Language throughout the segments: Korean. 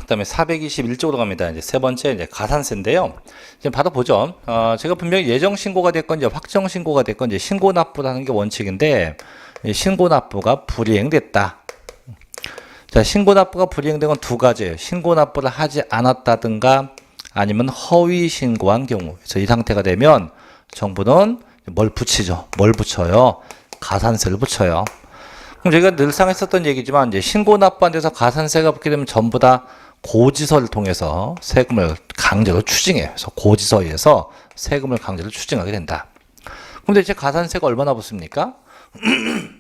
그다음에 421쪽으로 갑니다. 이제 세 번째 이제 가산세인데요. 이제 바로 보죠. 제가 분명히 예정 신고가 됐건 이제 확정 신고가 됐건 이제 신고 납부라는 게 원칙인데 이 신고 납부가 불이행됐다. 자, 신고 납부가 불이행된 건 두 가지예요. 신고 납부를 하지 않았다든가 아니면 허위 신고한 경우. 그래서 이 상태가 되면 정부는 뭘 붙이죠? 뭘 붙여요? 가산세를 붙여요. 그럼 저희가 늘상 했었던 얘기지만 이제 신고 납부한 데서 가산세가 붙게 되면 전부 다 고지서를 통해서 세금을 강제로 추징해요. 그래서 고지서에서 세금을 강제로 추징하게 된다. 근데 이제 가산세가 얼마나 붙습니까?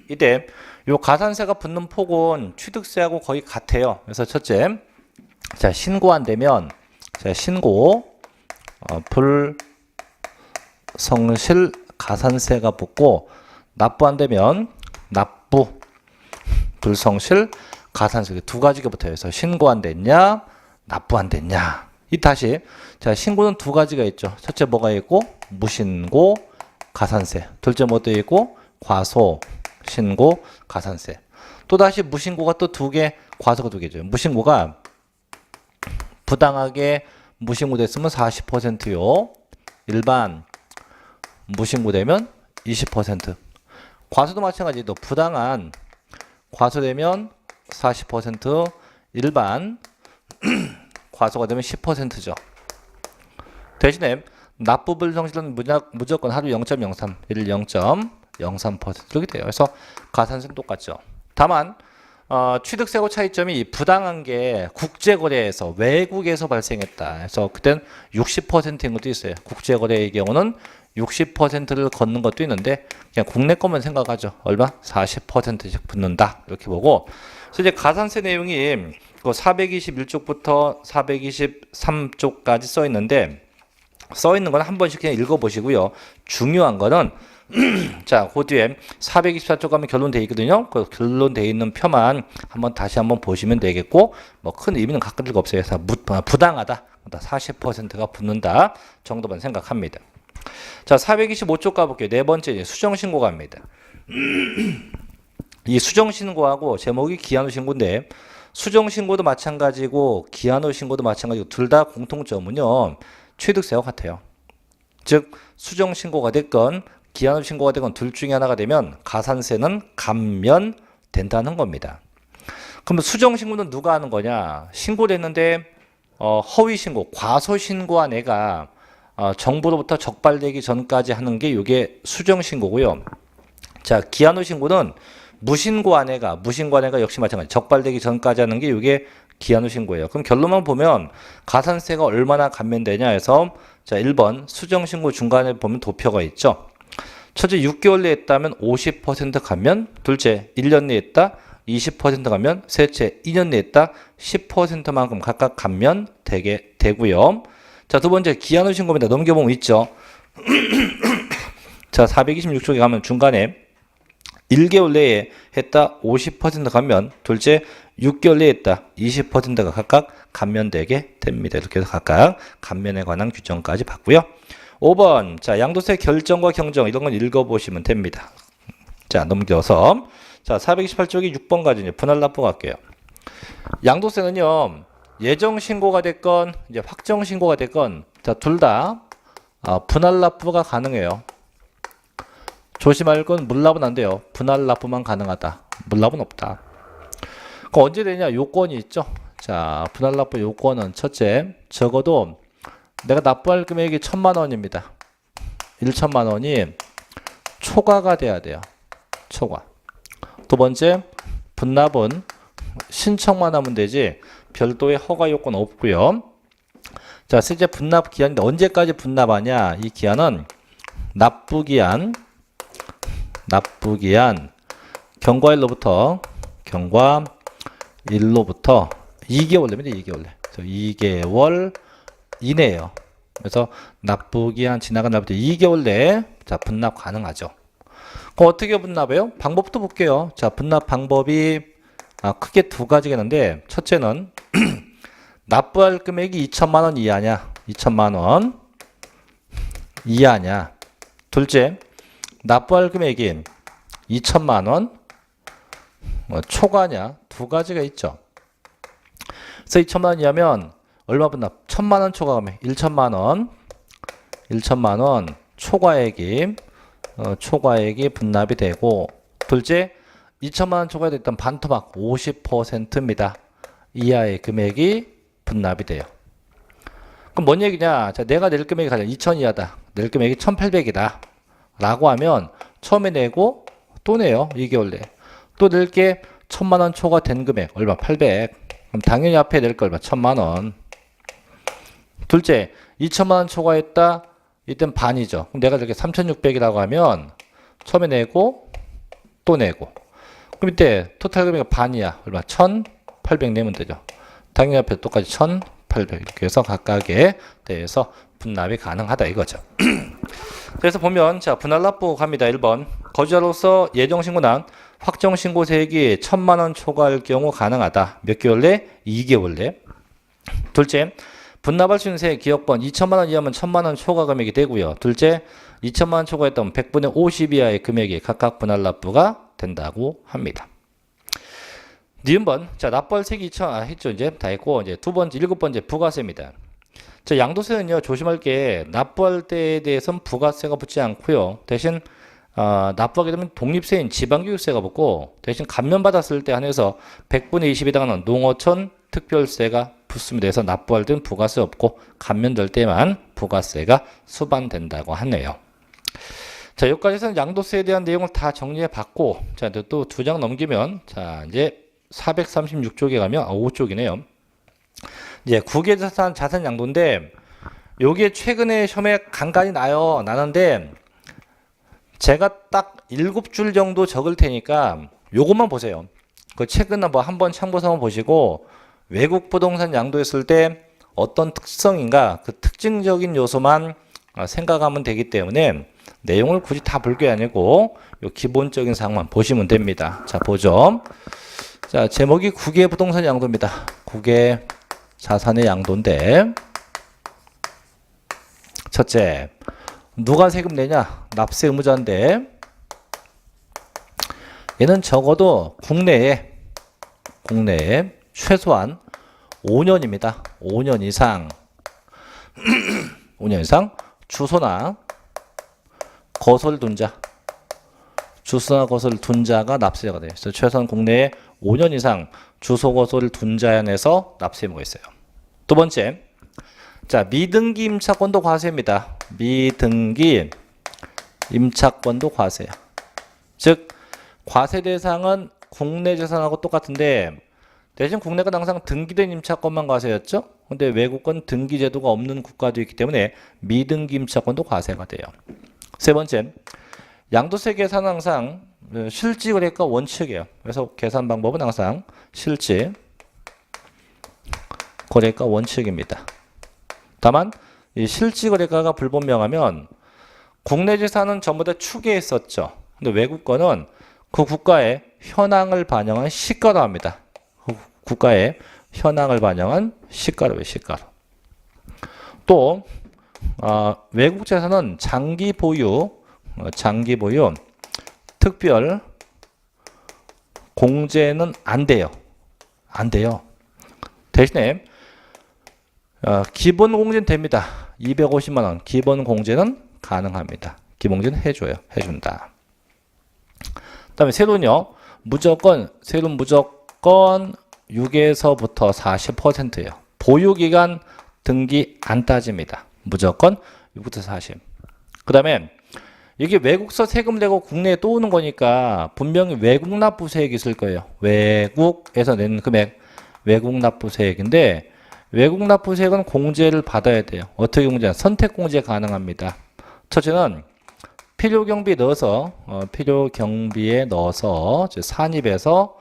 이때 요 가산세가 붙는 폭은 취득세하고 거의 같아요. 그래서 첫째, 자, 신고 안 되면 자, 신고 불성실 가산세가 붙고 납부 안 되면 납부 불성실 가산세 두 가지가 붙어요. 그래서 신고 안 됐냐, 납부 안 됐냐. 이 다시 자, 신고는 두 가지가 있죠. 첫째 뭐가 있고 무신고 가산세. 둘째 뭐도 있고 과소 신고 가산세. 또 다시 무신고가 또 두 개, 과소가 두 개죠. 무신고가 부당하게 무신고 됐으면 40%요. 일반 무신고 되면 20%. 과소도 마찬가지로 부당한 과소되면 40%, 일반 과소가 되면 10%죠. 대신에 납부 불성실은 무조건 하루 0.03, 1 0.03% 이렇게 돼요. 그래서 가산세는 똑같죠. 다만 취득세하고 차이점이 이 부당한 게 국제거래에서 외국에서 발생했다. 그래서 그땐 60%인 것도 있어요. 국제거래의 경우는 60%를 걷는 것도 있는데 그냥 국내 것만 생각하죠. 얼마? 40%씩 붙는다. 이렇게 보고. 그래서 이제 가산세 내용이 그 421쪽부터 423쪽까지 써 있는데 써 있는 건 한 번씩 그냥 읽어 보시고요. 중요한 거는 자, 그 뒤에 424쪽 가면 결론돼 있거든요. 그 결론돼 있는 표만 다시 한번 보시면 되겠고, 뭐 큰 의미는 갖을 거 없어요. 그래서 부당하다, 40%가 붙는다 정도만 생각합니다. 자, 425쪽 가볼게요. 네 번째 수정신고 갑니다. 이 수정신고하고 제목이 기한 후 신고인데 수정신고도 마찬가지고 기한 후 신고도 마찬가지고 둘 다 공통점은요. 취득세와 같아요. 즉 수정신고가 됐건 기한 후 신고가 되건 둘 중에 하나가 되면 가산세는 감면된다는 겁니다. 그럼 수정신고는 누가 하는 거냐? 신고를 했는데 허위신고, 과소신고한 애가 정부로부터 적발되기 전까지 하는 게 이게 수정신고고요. 자, 기한 후 신고는 무신고한 애가 역시 마찬가지 적발되기 전까지 하는 게 이게 기한 후 신고예요. 그럼 결론만 보면 가산세가 얼마나 감면되냐 해서 자, 1번 수정신고 중간에 보면 도표가 있죠. 첫째 6개월 내에 했다면 50% 감면, 둘째 1년 내에 했다 20% 감면, 셋째 2년 내에 했다 10%만큼 각각 감면 되고요. 자, 두 번째 기한 후 신고입니다. 넘겨보면 있죠. 자, 426쪽에 가면 중간에 1개월 내에 했다 50% 감면, 둘째 6개월 내에 했다 20%가 각각 감면되게 됩니다. 이렇게 해서 각각 감면에 관한 규정까지 봤고요. 5번 자, 양도세 결정과 경정 이런 건 읽어보시면 됩니다. 자, 넘겨서 자, 428쪽이 6번까지 이제 분할 납부 갈게요. 양도세는요. 예정 신고가 됐건 이제 확정 신고가 됐건 자, 둘 다 분할 납부가 가능해요. 조심할 건 물납은 안 돼요. 분할 납부만 가능하다. 물납은 없다. 그럼 언제 되냐? 요건이 있죠. 자, 분할 납부 요건은 첫째, 적어도 내가 납부할 금액이 1,000만 원입니다. 1,000만 원이 초과가 돼야 돼요. 초과. 두 번째, 분납은 신청만 하면 되지 별도의 허가 요건 없고요. 자, 실제 분납 기한인데 언제까지 분납하냐? 이 기한은 납부기한 경과일로부터 2개월 내입니다. 2개월 내. 2개월 이내예요. 그래서 납부기한 지나간 날부터 2개월 내에 자, 분납 가능하죠. 그럼 어떻게 분납해요? 방법도 볼게요. 자, 분납 방법이 크게 두 가지가 있는데 첫째는 납부할 금액이 2천만 원 이하냐? 2천만 원 이하냐? 둘째, 납부할 금액이 2천만 원 초과냐? 두 가지가 있죠. 그래서 2천만 원 이하면 얼마 분납? 1,000만 원 초과금액 1천만 원. 1천만 원 초과액이 분납이 되고, 둘째 2천만 원 초과됐던 반토막 50%입니다. 이하의 금액이 분납이 돼요. 그럼 뭔 얘기냐? 자, 내가 낼 금액이 가장 2천 이하다. 낼 금액이 1,800이다. 라고 하면 처음에 내고 또 내요. 2개월 내에. 또 낼 게 1,000만 원 초과된 금액 얼마? 800. 그럼 당연히 앞에 낼 거 얼마? 1,000만 원. 둘째 2천만 원 초과했다. 이땐 반이죠. 그럼 내가 이렇게 3,600이라고 하면 처음에 내고 또 내고. 그럼 이때 토탈 금액이 반이야. 얼마? 1,800 내면 되죠. 당연히 앞에 똑같이 1,800 이렇게 해서 각각에 대해서 분납이 가능하다 이거죠. 그래서 보면 자 분할납부 갑니다. 1번 거주자로서 예정신고난 확정신고세액이 1,000만 원 초과할 경우 가능하다. 몇 개월 내? 2개월 내. 둘째 분납할 수 있는 세액 기억번 2천만 원 이하면 1,000만 원 초과 금액이 되고요. 둘째 2천만 원 초과했던 100분의 50 이하의 금액이 각각 분할납부가 된다고 합니다. 니은번 자 납부할세액이 2천 했죠. 이제 다 했고 이제 두 번째 7번째 부가세입니다. 자 양도세는요 조심할 게 납부할 때에 대해서는 부가세가 붙지 않고요. 대신 납부하게 되면 독립세인 지방교육세가 붙고 대신 감면받았을 때 한해서 100분의 20에 해당하는 농어촌 특별세가 붙습니다. 그래서 납부할 때는 부가세 없고 감면될 때만 부가세가 수반된다고 하네요. 자 여기까지는 양도세에 대한 내용을 다 정리해 봤고 자 또 두 장 넘기면 자 이제 436쪽에 가면 5쪽이네요. 이제 국외자산 자산 양도인데 요게 최근에 시험에 간간히 나는데 제가 딱 7줄 정도 적을 테니까 요것만 보세요. 그 최근 뭐 한번 참고서 한번 보시고 외국 부동산 양도했을 때 어떤 특성인가 그 특징적인 요소만 생각하면 되기 때문에 내용을 굳이 다 볼 게 아니고 요 기본적인 사항만 보시면 됩니다. 자 보죠. 자 제목이 국외 부동산 양도입니다. 국외 자산의 양도인데 첫째 누가 세금 내냐? 납세 의무자인데 얘는 적어도 국내에 최소한 5년입니다. 5년 이상 5년 이상 주소나 거소를 둔 자 주소나 거소를 둔 자가 납세자가 돼요. 그래서 최소한 국내에 5년 이상 주소 거소를 둔 자에 한해서 납세 의무가 있어요. 두 번째 자 미등기 임차권도 과세입니다. 미등기 임차권도 과세야. 즉 과세 대상은 국내 재산하고 똑같은데 대신 국내가 항상 등기된 임차권만 과세였죠. 근데 외국은 등기 제도가 없는 국가도 있기 때문에 미등기 임차권도 과세가 돼요. 세 번째 양도세 계산은 항상 실지거래가 원칙이에요. 그래서 계산 방법은 항상 실지거래가 원칙입니다. 다만 이 실지거래가가 불분명하면 국내 재산은 전부 다 추계했었죠. 근데 외국 거는 그 국가의 현황을 반영한 시가로 합니다. 그 국가의 현황을 반영한 시가로예요. 시가로. 또 외국 재산은 장기 보유 특별 공제는 안 돼요. 대신에 기본 공제는 됩니다. 250만 원 기본 공제는 가능합니다. 기본 공제는 해준다. 그다음에 세로는요. 세로 무조건 6에서부터 40%예요. 보유기간 등기 안 따집니다. 무조건 6부터 40. 그다음에 이게 외국서 세금 내고 국내에 또 오는 거니까 분명히 외국 납부세액이 있을 거예요. 외국에서 내는 금액 외국 납부세액인데 외국 납부세액은 공제를 받아야 돼요. 어떻게 공제하냐? 선택 공제 가능합니다. 첫째는 필요경비에 넣어서 산입에서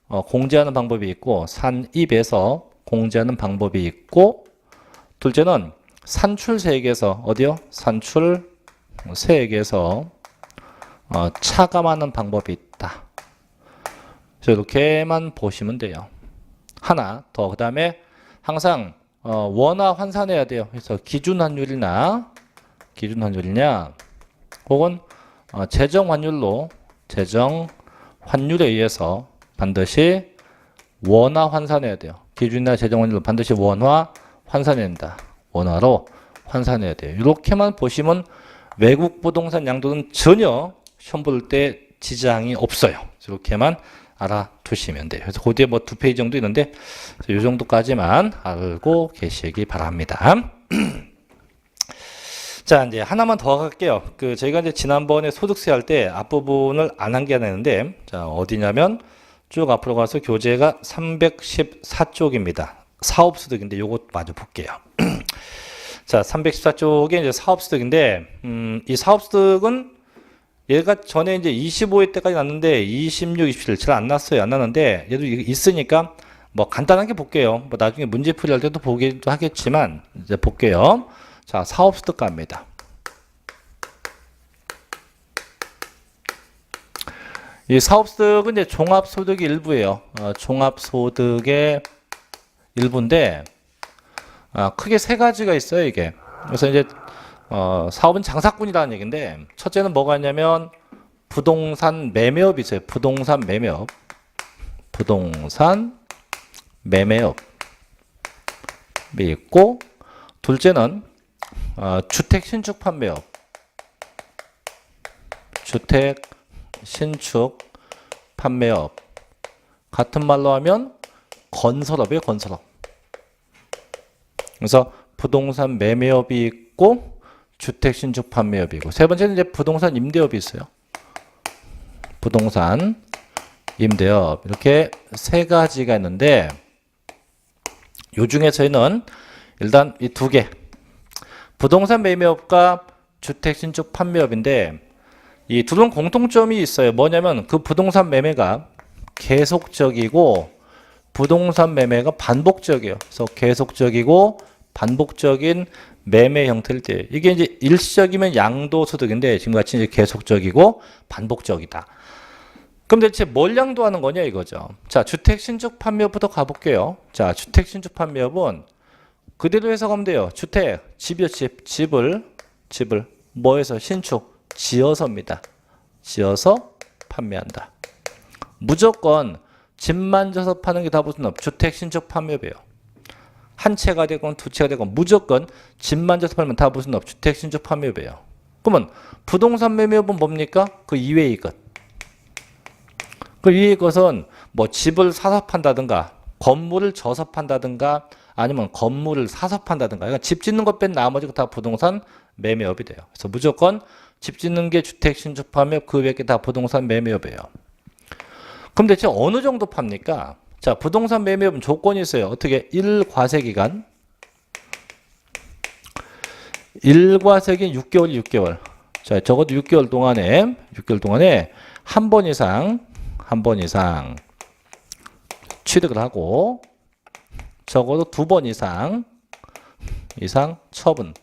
공제하는 방법이 있고 산입에서 공제하는 방법이 있고 둘째는 산출세액에서 어디요? 산출세액에서 차감하는 방법이 있다. 이렇게만 보시면 돼요. 하나 더 그 다음에 항상 원화 환산해야 돼요. 그래서 기준 환율이냐 혹은 재정 환율에 의해서 반드시 원화 환산해야 돼요. 기준이나 재정원리로 반드시 원화 환산해야 된다. 원화로 환산해야 돼요. 이렇게만 보시면 외국 부동산 양도는 전혀 시험 볼 때 지장이 없어요. 이렇게만 알아두시면 돼요. 그래서 그 뒤에 뭐 2페이지 정도 있는데 이 정도까지만 알고 계시기 바랍니다. 자, 이제 하나만 더 할게요. 저희가 이제 지난번에 소득세 할 때 앞부분을 안 한 게 하나 있는데, 자, 어디냐면 쭉 앞으로 가서 교재가 314쪽입니다. 사업소득인데 요것 마저 볼게요. 자, 314쪽에 이제 사업소득인데, 이 사업소득은 얘가 전에 이제 25회 때까지 났는데 26, 27 잘 안 났어요. 안 났는데 얘도 있으니까 뭐 간단하게 볼게요. 뭐 나중에 문제풀이 할 때도 보기도 하겠지만 이제 볼게요. 자, 사업소득가입니다. 이 사업소득은 이제 종합소득의 일부예요. 종합소득의 일부인데 크게 세 가지가 있어요, 이게. 그래서 이제 사업은 장사꾼이라는 얘기인데 첫째는 뭐가 있냐면 부동산 매매업이 있어요. 부동산 매매업. 부동산 매매업이 있고 둘째는 주택 신축 판매업. 주택 신축 판매업. 같은 말로 하면 건설업이에요, 건설업. 그래서 부동산 매매업이 있고 주택 신축 판매업이고 세 번째는 이제 부동산 임대업이 있어요. 부동산 임대업 이렇게 세 가지가 있는데 요 중에 저희는 일단 이 두 개 부동산 매매업과 주택 신축 판매업인데 이 둘은 공통점이 있어요. 뭐냐면 그 부동산 매매가 계속적이고 부동산 매매가 반복적이에요. 그래서 계속적이고 반복적인 매매 형태일 때 이게 이제 일시적이면 양도소득인데 지금같이 이제 계속적이고 반복적이다. 그럼 대체 뭘 양도하는 거냐 이거죠. 자, 주택 신축 판매업부터 가볼게요. 자, 주택 신축 판매업은 그대로 해석하면 돼요. 주택, 집이요, 집을 뭐해서 신축, 지어서입니다. 지어서 판매한다. 무조건 집만 져서 파는 게 다 무슨 업? 주택 신축 판매업이에요. 한 채가 되건 두 채가 되건 무조건 집만 져서 팔면 다 무슨 업? 주택 신축 판매업이에요. 그러면 부동산 매매업은 뭡니까? 그 이외의 것. 그 이외의 것은 뭐 집을 사서 판다든가 건물을 져서 판다든가 아니면 건물을 사서 판다든가 그러니까 집 짓는 것 뺀 나머지가 다 부동산 매매업이 돼요. 그래서 무조건 집 짓는 게 주택 신축 판매업 그 외의 게 다 부동산 매매업이에요. 그럼 대체 어느 정도 팝니까? 자, 부동산 매매업은 조건이 있어요. 어떻게? 1과세기간 1과세기 6개월. 자, 적어도 6개월 동안에 한 번 이상 취득을 하고 적어도 2번 이상 처분.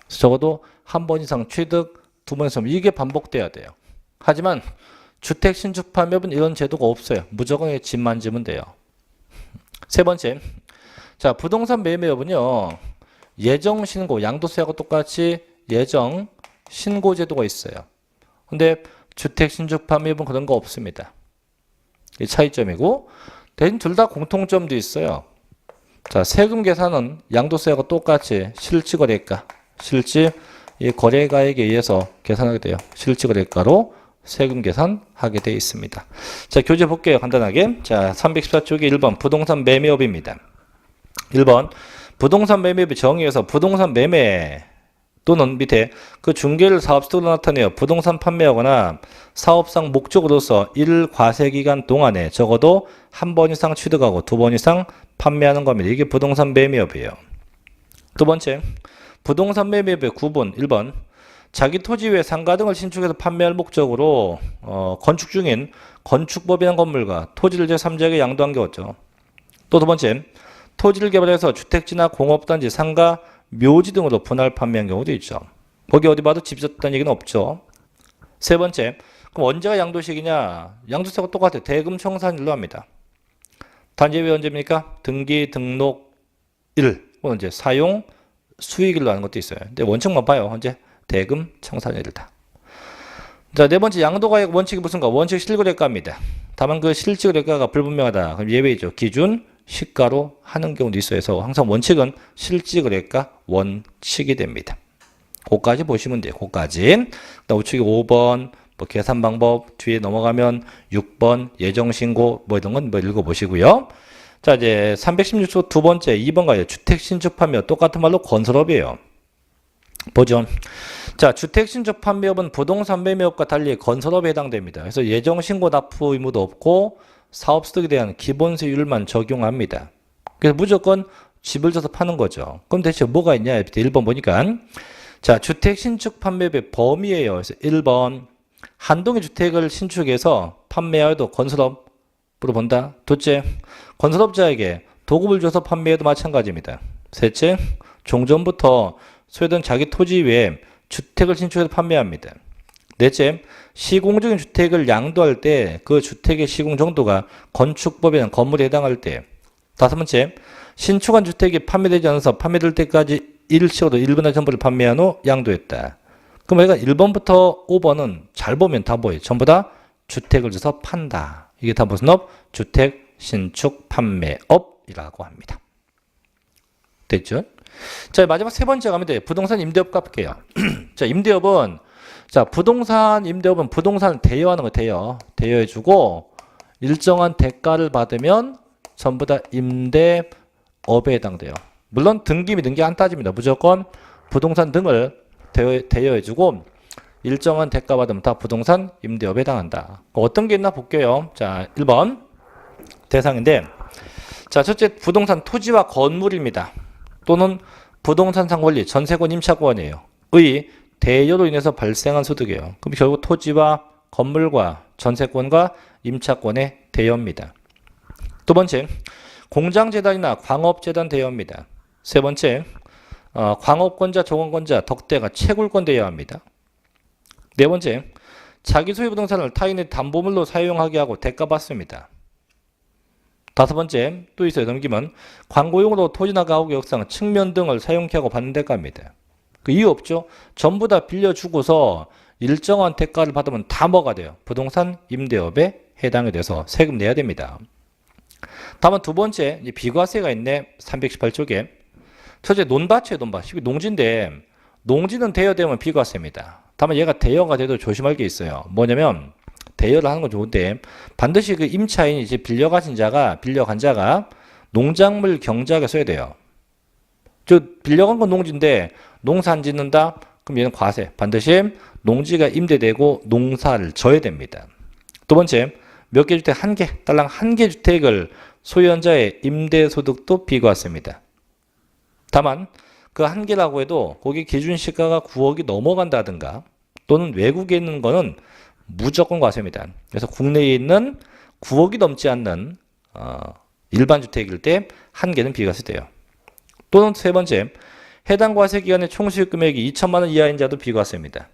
적어도 한 번 이상 취득, 2번 이상 이게 반복돼야 돼요. 하지만 주택 신축 판매업은 이런 제도가 없어요. 무조건 집만 지면 돼요. 세 번째, 자, 부동산 매매업은요 예정 신고, 양도세하고 똑같이 예정 신고 제도가 있어요. 근데 주택 신축 판매업은 그런 거 없습니다. 이 차이점이고 대신 둘 다 공통점도 있어요. 자, 세금 계산은 양도세하고 똑같이 실지거래가, 이 거래가액에 의해서 계산하게 돼요. 실지거래가로 세금 계산하게 되어 있습니다. 자, 교재 볼게요. 간단하게. 자, 314쪽에 1번 부동산 매매업입니다. 1번 부동산 매매업의 정의에서 부동산 매매 또는 밑에 그 중개를 사업소득으로 나타내어 부동산 판매하거나 사업상 목적으로서 1과세기간 동안에 적어도 한 번 이상 취득하고 2번 이상 판매하는 겁니다. 이게 부동산 매매업이에요. 두 번째, 부동산 매매업의 구분 1번 자기 토지 외 상가 등을 신축해서 판매할 목적으로 건축 중인 건축법인한 건물과 토지를 제3자에게 양도한 경우죠. 또 두 번째, 토지를 개발해서 주택지나 공업단지, 상가, 묘지 등으로 분할 판매한 경우도 있죠. 거기 어디 봐도 집 졌다는 얘기는 없죠. 세 번째, 그럼 언제가 양도식이냐? 양도세하고 똑같아요. 대금 청산일로 합니다. 단지 왜 언제입니까? 등기, 등록 일, 언제? 사용, 수익일로 하는 것도 있어요. 근데 원칙만 봐요. 언제? 대금 청산일이다. 자, 네 번째 양도가액 원칙이 무슨가? 원칙 실거래가입니다. 다만 그 실질거래가가 불분명하다. 그럼 예외이죠. 기준 시가로 하는 경우도 있어요. 그래서 항상 원칙은 실질거래가 원칙이 됩니다. 그거까지 보시면 돼요. 그거까지. 우측에 5번 뭐 계산 방법 뒤에 넘어가면 6번 예정신고 뭐 이런 건 뭐 읽어보시고요. 자, 이제 316조 두 번째 2번 가요. 주택 신축 판매업 똑같은 말로 건설업이에요. 보죠. 자, 주택 신축 판매업은 부동산 매매업과 달리 건설업에 해당됩니다. 그래서 예정 신고 납부 의무도 없고 사업소득에 대한 기본세율만 적용합니다. 그래서 무조건 집을 져서 파는 거죠. 그럼 대체 뭐가 있냐? 1번 보니까 자, 주택 신축 판매업의 범위예요. 그래서 1번 한 동의 주택을 신축해서 판매하여도 건설업으로 본다. 둘째, 건설업자에게 도급을 줘서 판매해도 마찬가지입니다. 셋째, 종전부터 소유된 자기 토지 외에 주택을 신축해서 판매합니다. 넷째, 시공적인 주택을 양도할 때 그 주택의 시공 정도가 건축법에 의한 건물에 해당할 때. 다섯 번째, 신축한 주택이 판매되지 않아서 판매될 때까지 일시로도 일부나 전부를 판매한 후 양도했다. 그럼 우리가 1번부터 5번은 잘 보면 다 뭐예요? 전부 다 주택을 줘서 판다. 이게 다 무슨 업? 주택 신축 판매업이라고 합니다. 됐죠? 자, 마지막 세 번째 가면 돼요. 부동산 임대업 값게요. 자, 임대업은 부동산 임대업은 부동산을 대여하는 거 대여해주고 일정한 대가를 받으면 전부 다 임대업에 해당돼요. 물론 등기 미등기 안 따집니다. 무조건 부동산 등을 대여해주고 일정한 대가 받으면 다 부동산 임대업에 해당한다. 어떤 게 있나 볼게요. 자, 1번 대상인데, 자, 첫째 부동산 토지와 건물입니다. 또는 부동산상 권리, 전세권, 임차권이에요. 의 대여로 인해서 발생한 소득이에요. 그럼 결국 토지와 건물과 전세권과 임차권의 대여입니다. 두 번째, 공장재단이나 광업재단 대여입니다. 세 번째, 광업권자, 조건권자, 덕대가 채굴권 대여합니다. 네 번째, 자기 소유 부동산을 타인의 담보물로 사용하게 하고 대가 받습니다. 다섯 번째, 또 있어요. 넘기면 광고용으로 토지나 가옥, 역상, 측면 등을 사용케 하고 받는 대가입니다. 그 이유 없죠? 전부 다 빌려주고서 일정한 대가를 받으면 다 뭐가 돼요? 부동산 임대업에 해당이 돼서 세금 내야 됩니다. 다만 두 번째, 비과세가 있네. 318쪽에. 첫째, 논밭이에요. 논밭. 농지인데 농지는 대여되면 비과세입니다. 다만 얘가 대여가 돼도 조심할 게 있어요. 뭐냐면 대여를 하는 건 좋은데 반드시 그 임차인이 이제 빌려간 자가 농작물 경작에 써야 돼요. 빌려간 건 농지인데 농사 안 짓는다? 그럼 얘는 과세. 반드시 농지가 임대되고 농사를 져야 됩니다. 두 번째, 몇 개 주택? 한 개. 딸랑 한 개 주택을 소유한 자의 임대소득도 비과세입니다. 다만 그 한 개라고 해도 거기 기준 시가가 9억이 넘어간다든가 또는 외국에 있는 거는 무조건 과세입니다. 그래서 국내에 있는 9억이 넘지 않는 일반 주택일 때 한 개는 비과세돼요. 또는 세 번째, 해당 과세 기간의 총 수익 금액이 2천만 원 이하인 자도 비과세입니다.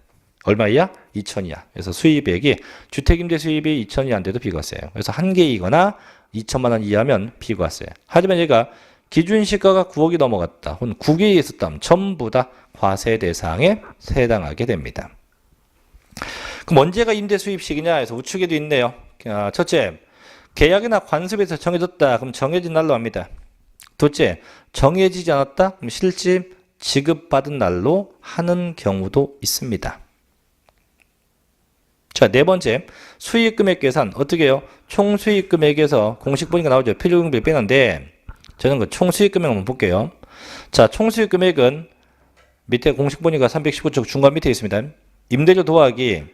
얼마 이하? 2천 이하. 그래서 수입액이 주택임대 수입이 2천이 안 돼도 비과세예요. 그래서 한 개이거나 2천만 원 이하면 비과세. 하지만 얘가 기준 시가가 9억이 넘어갔다. 혹은 9개에 있었다면 전부 다 과세 대상에 해당하게 됩니다. 그럼 언제가 임대 수입식이냐 해서 우측에도 있네요. 첫째, 계약이나 관습에서 정해졌다. 그럼 정해진 날로 합니다. 둘째, 정해지지 않았다. 그럼 실질 지급받은 날로 하는 경우도 있습니다. 자, 네 번째, 수익금액 계산 어떻게 해요? 총 수익금액에서 공식 보니까 나오죠. 필요금액 빼는데 저는 그 총 수익금액 한번 볼게요. 자, 총 수익금액은 밑에 공식 보니까 319쪽 중간 밑에 있습니다. 임대료 더하기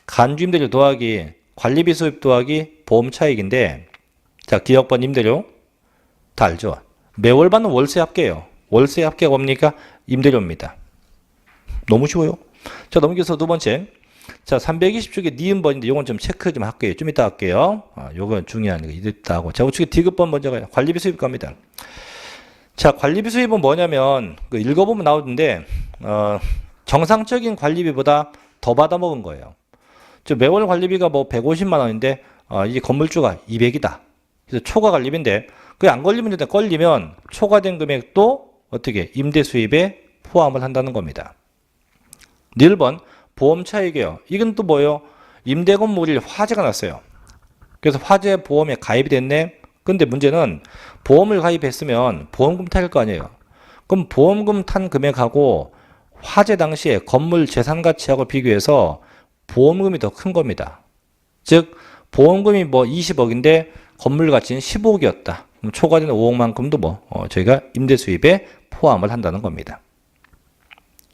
간주임대료 더하기 관리비 수입 더하기 보험 차익인데, 자, 기억번 임대료 다 알죠? 매월 받는 월세 합계예요. 월세 합계가 뭡니까? 임대료입니다. 너무 쉬워요. 자, 넘겨서 두 번째. 자, 320쪽에 니은번인데 요건 좀 체크 좀 할게요. 좀 이따 할게요. 요건 중요한 거 이따 하고. 자, 우측에 디귿번 먼저 가요. 관리비 수입 갑니다. 자, 관리비 수입은 뭐냐면 읽어보면 나오는데 정상적인 관리비보다 더 받아먹은 거예요. 매월 관리비가 뭐 150만 원인데 이게 건물주가 200이다. 그래서 초과 관리비인데 그게 안 걸리면 되는데 걸리면 초과된 금액도 어떻게 임대 수입에 포함을 한다는 겁니다. 1번 보험 차익이에요. 이건 또 뭐예요? 임대 건물이 화재가 났어요. 그래서 화재 보험에 가입이 됐네. 근데 문제는 보험을 가입했으면 보험금 탈 거 아니에요. 그럼 보험금 탄 금액하고 화재 당시에 건물 재산 가치하고 비교해서 보험금이 더 큰 겁니다. 즉 보험금이 뭐 20억인데 건물 가치는 15억이었다. 그럼 초과되는 5억만큼도 저희가 임대 수입에 포함을 한다는 겁니다.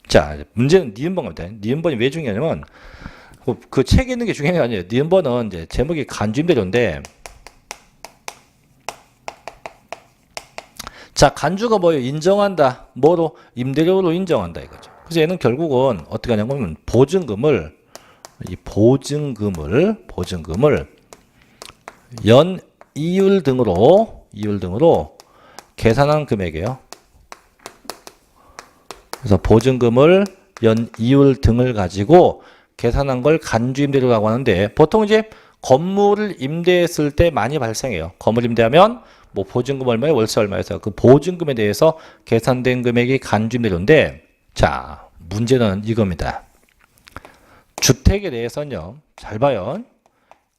자, 문제는 니은번입니다. 니은번이 왜 중요하냐면 그 책에 있는 게 중요한 게 아니에요. 니은번은 이제 제목이 간주임대료인데, 자, 간주가 뭐예요? 인정한다. 뭐로? 임대료로 인정한다 이거죠. 그래서 얘는 결국은 어떻게 하냐면 보증금을 연 이율 등으로 계산한 금액이에요. 그래서 보증금을 연 이율 등을 가지고 계산한 걸 간주임대료라고 하는데, 보통 이제 건물을 임대했을 때 많이 발생해요. 건물 임대하면 뭐 보증금 얼마에 월세 얼마에서 그 보증금에 대해서 계산된 금액이 간주임대료인데, 자, 문제는 이겁니다. 주택에 대해서는요, 잘 봐요.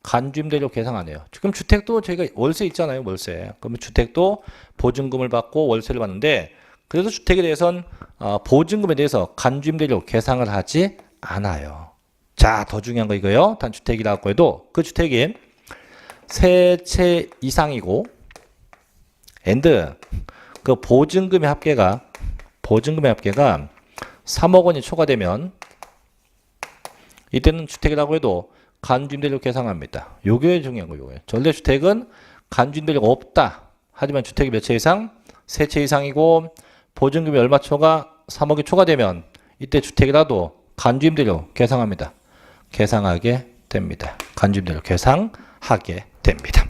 간주임대료 계산 안 해요. 지금 주택도 저희가 월세 있잖아요, 월세. 그러면 주택도 보증금을 받고 월세를 받는데, 그래서 주택에 대해서는 보증금에 대해서 간주임대료 계산을 하지 않아요. 자, 더 중요한 거 이거요. 단주택이라고 해도 그 주택이 세 채 이상이고, 그 보증금의 합계가 3억 원이 초과되면 이때는 주택이라고 해도 간주임대료 계산합니다. 요게 중요한 거예요. 전래주택은 간주임대료가 없다. 하지만 주택이 몇 채 이상? 3채 이상이고 보증금이 얼마 초과? 3억이 초과되면 이때 주택이라도 간주임대료 계산합니다. 계산하게 됩니다. 간주임대료 계산하게 됩니다.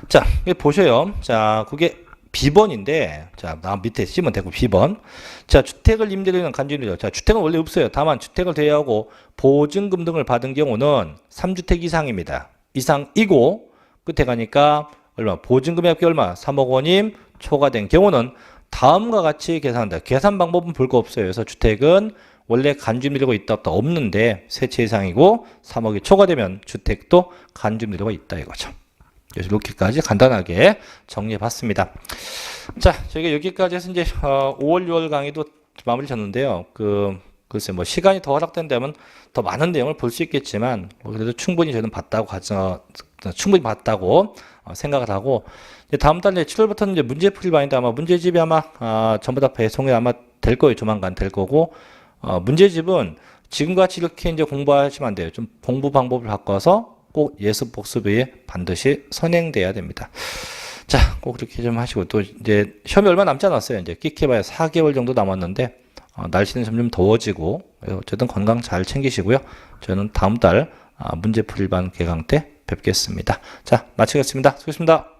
자, 여기 보셔요. 자, 그게 B번인데, 자, 밑에 C면 되고 B번. 자, 주택을 임대료는 간주임대료. 자, 주택은 원래 없어요. 다만 주택을 대여하고 보증금 등을 받은 경우는 3주택 이상입니다. 이상이고, 끝에 가니까 얼마? 보증금의 합계 얼마? 3억 원이 초과된 경우는 다음과 같이 계산한다. 계산 방법은 별거 없어요. 그래서 주택은 원래 간주임대료가 있다 없다 없는데 3채 이상이고 3억이 초과되면 주택도 간주임대료가 있다 이거죠. 그래서 이렇게까지 간단하게 정리해 봤습니다. 자, 저희가 여기까지 해서 이제 5월, 6월 강의도 마무리 졌는데요. 글쎄 뭐 시간이 더 허락된다면 더 많은 내용을 볼 수 있겠지만 그래도 충분히 저는 충분히 봤다고 생각을 하고, 이제 다음 달 7월부터는 이제 문제풀이 반인데 아마 문제집이 아마 전부 다 배송이 아마 될 거예요. 조만간 될 거고, 문제집은 지금같이 이렇게 이제 공부하시면 안 돼요. 좀 공부 방법을 바꿔서 꼭 예습 복습에 반드시 선행돼야 됩니다. 자, 꼭 그렇게 좀 하시고, 또 이제 시험이 얼마 남지 않았어요. 이제 끼케봐야 4개월 정도 남았는데 날씨는 점점 더워지고 어쨌든 건강 잘 챙기시고요. 저는 다음 달 문제풀이 반 개강 때 뵙겠습니다. 자, 마치겠습니다. 수고하셨습니다.